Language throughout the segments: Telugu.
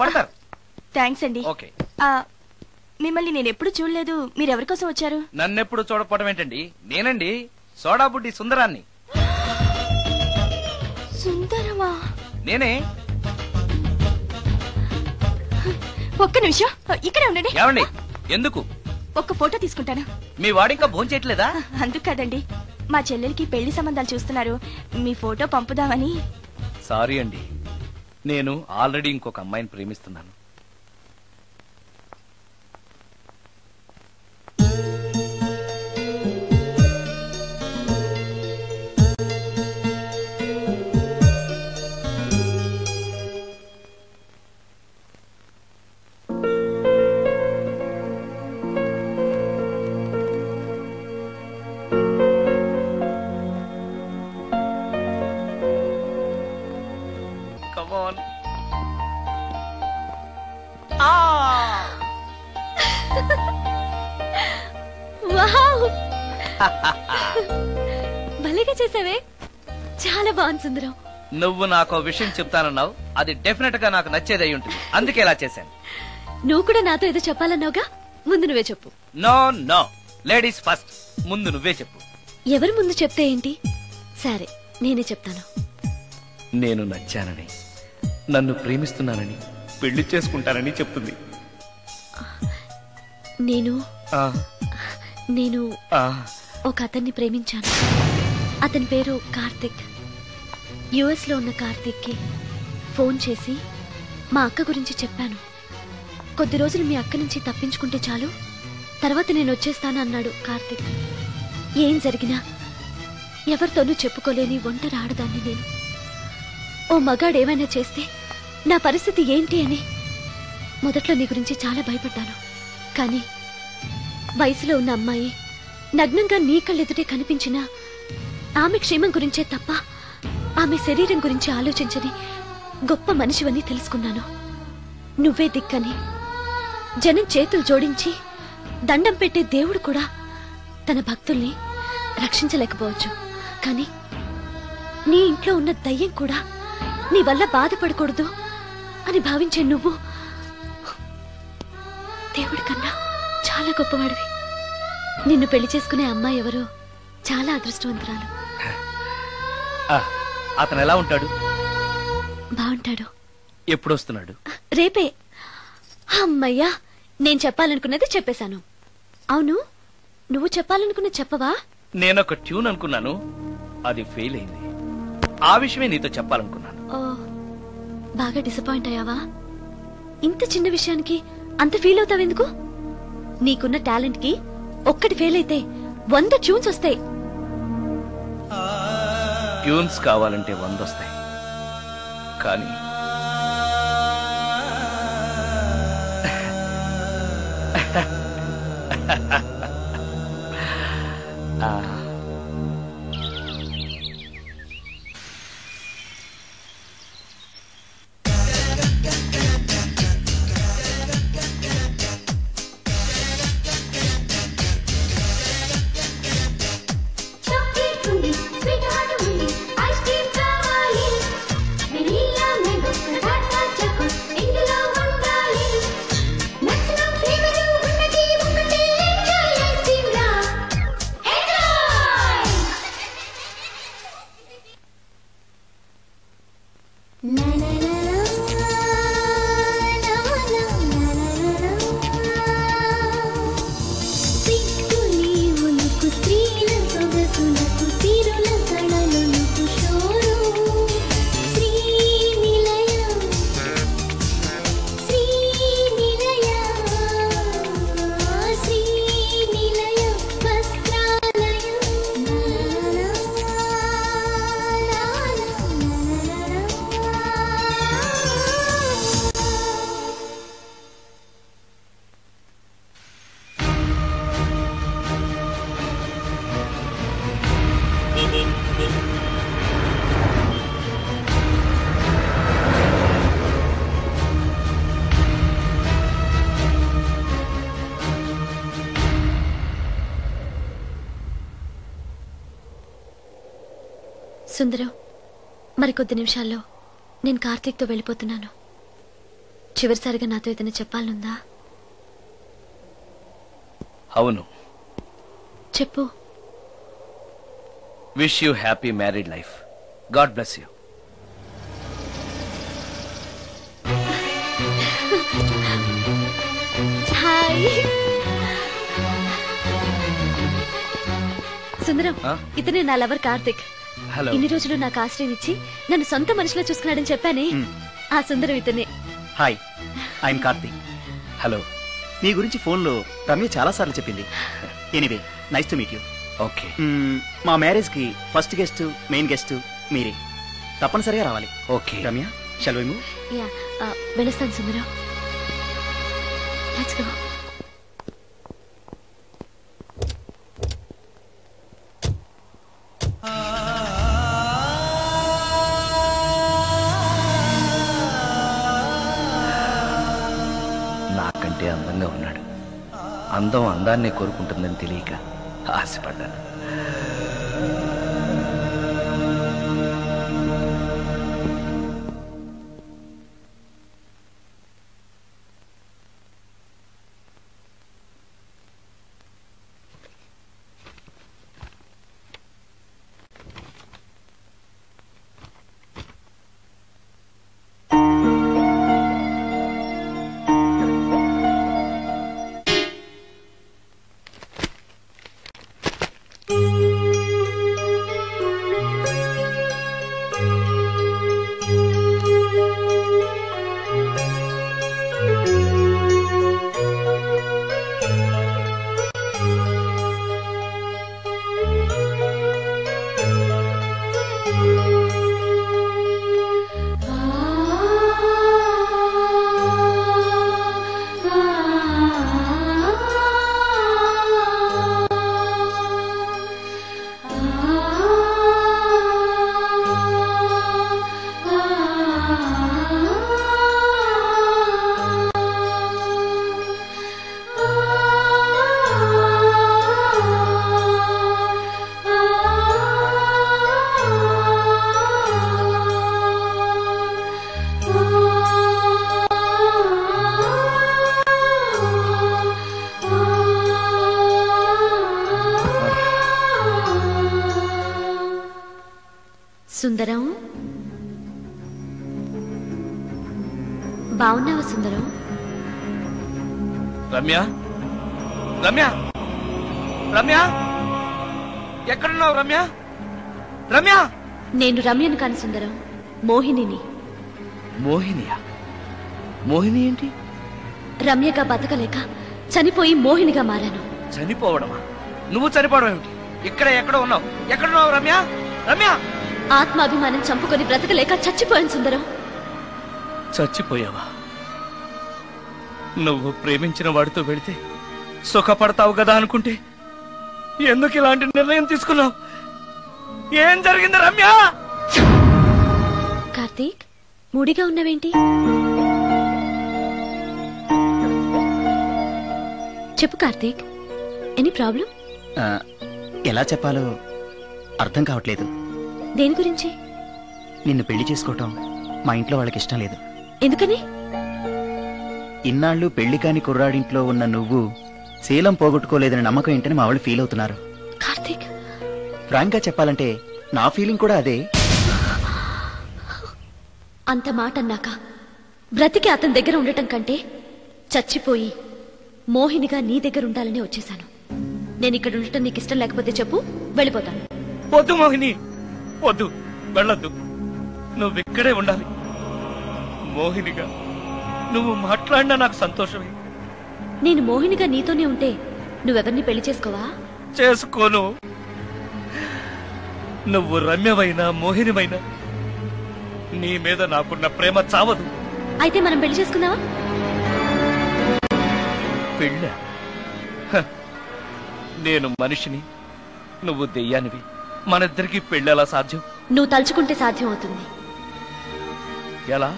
పడతారు. థ్యాంక్స్ అండి. ఓకే. మిమ్మల్ని నేను ఎప్పుడు చూడలేదు. మీరెవరి కోసం వచ్చారు? నన్నెప్పుడు చూడకపోవడం ఏంటండి? నేనండి సోడా బుడ్డి సుందరాన్ని. సుందరమా? నేనే. ఒక్క నిమిషం ఇక్కడే ఉండండి. ఏమండి? ఎందుకు? ఒక్క ఫోటో తీసుకుంటాను. మీ వాడింకా భోంచేయట్లేదా? అందుకు కదండి, మా చెల్లెలికి పెళ్లి సంబంధాలు చూస్తున్నారు. మీ ఫోటో పంపుదామని. సారీ అండి, నేను ఆల్రెడీ ఇంకొక అమ్మాయిని ప్రేమిస్తున్నాను. భలేగా చేసావే, చాలా బాగుంది సుందరం. నువ్వు నాకు విషయం చెప్తానన్నావు, అది డెఫినెట్ గా నాకు నచ్చేది అయి ఉంటుంది, అందుకే ఇలా చేశాను. నువ్వు కూడా నాతో ఏదో చెప్పాలన్నావుగా, ముందు నువ్వే చెప్పు. నో నో, లేడీస్ ఫస్ట్, ముందు నువ్వే చెప్పు. ఎవరి ముందు చెప్తే ఏంటి? సరే నేనే చెప్తాను. నేను నచ్చానని, నన్ను ప్రేమిస్తున్నానని, పెళ్లి చేసుకుంటానని చెప్తుంది. నేను ఒక అతన్ని ప్రేమించాను. అతని పేరు కార్తిక్. యుఎస్ లో ఉన్న కార్తిక్ కి ఫోన్ చేసి మా అక్క గురించి చెప్పాను. కొద్ది రోజులు మీ అక్క నుంచి తప్పించుకుంటే చాలు, తర్వాత నేను వచ్చేస్తాను అన్నాడు కార్తిక్. ఏం జరిగినా ఎవరితోనూ చెప్పుకోలేని ఒంటరి ఆడదాన్ని నేను. ఓ మగాడు ఏమైనా చేస్తే నా పరిస్థితి ఏంటి అని మొదట్లో నీ గురించి చాలా భయపడ్డాను. కానీ వయసులో ఉన్న అమ్మాయి నగ్నంగా నీ కళ్ళెదుటే కనిపించినా ఆమె క్షేమం గురించే తప్ప ఆమె శరీరం గురించి ఆలోచించని గొప్ప మనిషివని తెలుసుకున్నాను. నువ్వే దిక్కని, జనం చేతులు జోడించి దండం పెట్టే దేవుడు కూడా తన భక్తుల్ని రక్షించలేకపోవచ్చు. కానీ నీ ఇంట్లో ఉన్న దయ్యం కూడా నీ వల్ల బాధపడకూడదు అని భావించే నువ్వు దేవుడి కన్నా చాలా గొప్పవాడివి. నిన్ను పెళ్లి చేసుకునే అమ్మాయి ఎవరో చాలా అదృష్టవంతురాలు. అతను ఎలా ఉంటాడు? బాగుంటాడు. ఎప్పుడు వస్తున్నాడు? రేపే. అమ్మయ్యా, నేను చెప్పాలనుకున్నది చెప్పేశాను. అవును, నువ్వు చెప్పాలనుకున్న చెప్పవా? నేనొక ట్యూన్ అనుకున్నాను, అది ఫెయిల్ అయింది. ఆ విషయమే నీతో చెప్పాలనుకున్నాను. ఓ, బాగా డిసప్పాయింట్ అయ్యావా? ఇంత చిన్న విషయానికి అంత ఫీల్ అవుతావెందుకు? నీకున్న టాలెంట్ కి ఒక్కటి ఫెయిల్ అయితే 100 ట్యూన్స్ వస్తాయి. ట్యూన్స్ కావాలంటే 100 వస్తాయి, కానీ సుందరం, మరికొద్ది నిమిషాల్లో నేను కార్తీక్తో వెళ్ళిపోతున్నాను. చివరిసారిగా నాతో ఏదైనా చెప్పాలనుందా? అవును, చెప్పు. Wish you happy married life. God bless you. Hi Sundaram, ఇతనే నా లవర్ కార్తిక్. హలో. ఇన్ని రోజులు నాకు ఆశ్రయం ఇచ్చి నన్ను సొంత మనిషిలో చూసుకున్నాడని చెప్పానే, ఆ సుందరం ఇతనే. Hi, I'm Karthik. హలో. మీ గురించి ఫోన్లో రమ్య చాలా సార్లు చెప్పింది. Anyway, nice to meet you. Okay. మా మ్యారేజ్ కి ఫస్ట్ గెస్ట్, మెయిన్ గెస్ట్ మీరే. తప్పనిసరిగా రావాలి. Okay Ramya, shall we move? Yeah, వెళ్ళొస్తాను సుందరం. Let's go. నాకంటే అందంగా ఉన్నాడు. అందం అందాన్నే కోరుకుంటుందని తెలియక ఆశపడ్డాను. సుందరం, బాగున్నావా సుందరం? రమ్య, రమ్య, రమ్య, ఎక్కడున్నావు రమ్య? రమ్య! నేను రమ్యను కాని సుందరం, మోహినిని. మోహినియా? మోహిని ఏంటి? రమ్యగా బతకలేక చనిపోయి మోహినిగా మారాను. చనిపోవడమా? నువ్వు చనిపోవడం ఏమిటి? ఎక్కడో ఉన్నావు. ఎక్కడున్నావు రమ్య? రమ్య! ఆత్మాభిమానం చంపుకొని బ్రతకలేక చచ్చిపోయాను సుందరం. చచ్చిపోయావా? నువ్వు ప్రేమించిన వాడితో వెళితే సుఖపడతావు కదా అనుకుంటే ఎందుకు ఇలాంటి నిర్ణయం తీసుకున్నావు? ఏం జరిగింది రమ్య? కార్తీక్, మూడిగా ఉన్నవేంటి? చెప్పు కార్తీక్, ఎనీ ప్రాబ్లం? ఎలా చెప్పాలో అర్థం కావట్లేదు. దేని గురించి? నిన్ను పెళ్లి చేసుకోవటం మా ఇంట్లో వాళ్ళకి ఇష్టం లేదు. ఎందుకని? ఇన్నాళ్ళు పెళ్లి కాని కుర్రాడింట్లో ఉన్న నువ్వు శీలం పోగొట్టుకోలేదని నమ్మకం ఏంటని మా వాళ్ళు ఫీల్ అవుతున్నారు. కార్తీక్, ఫ్రాంక్ గా చెప్పాలంటే నా ఫీలింగ్ కూడా అదే. అంత మాట అన్నాక బ్రతికి అతని దగ్గర ఉండటం కంటే చచ్చిపోయి మోహినిగా నీ దగ్గర ఉండాలని వచ్చేశాను. నేను ఇక్కడ ఉండటం నీకు ఇష్టం లేకపోతే చెప్పు, వెళ్ళిపోతాను. వద్దు మోహిని, వద్దు, వెళ్ళొద్దు. నువ్విక్కడే ఉండాలి. మోహినిగా నువ్వు మాట్లాడినా నాకు సంతోషమే. నేను మోహినిగా నీతోనే ఉంటే నువ్వెవరిని పెళ్లి చేసుకోవా? చేసుకోను. నువ్వు రమ్యమైనా మోహినిమైనా నీ మీద నాకున్న ప్రేమ చావదు. అయితే మనం పెళ్లి చేసుకుందావా? పెళ్ళ? నేను మనిషిని, నువ్వు దెయ్యానివి. మనిద్దరికి పెళ్ళెలా సాధ్యం? నువ్వు తలుచుకుంటే సాధ్యం అవుతుంది. ఎలా?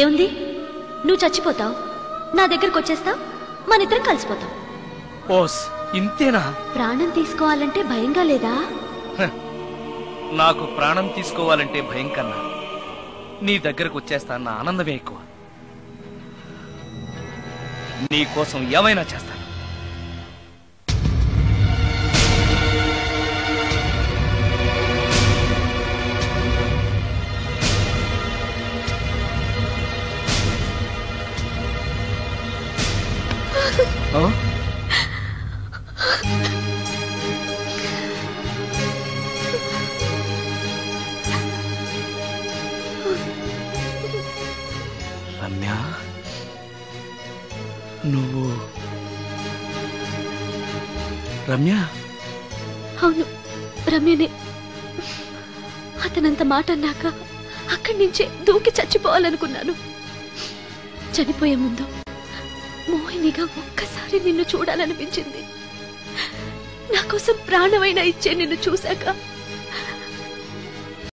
ఏముంది, నువ్వు చచ్చిపోతావు, నా దగ్గరకు వచ్చేస్తావు, మనిద్దరం కలిసిపోతాం. ఓస్, ఇంతేనా? ప్రాణం తీసుకోవాలంటే భయంగా లేదా? నాకు ప్రాణం తీసుకోవాలంటే భయం కన్నా నీ దగ్గరకు వచ్చేస్తా అన్న ఆనందమే ఎక్కువ. నీ కోసం ఏమైనా చేస్తాను. రమ్య, నువ్వు రమ్య? అవును, రమ్యనే. అతనంత మాట అన్నాక అక్కడి నుంచే దూకి చచ్చిపోవాలనుకున్నాను. చనిపోయే ముందు మోహినిగా ఒక్కసారి నిన్ను చూడాలనిపించింది. నా కోసం ప్రాణమైనా ఇచ్చే నిన్ను చూశాక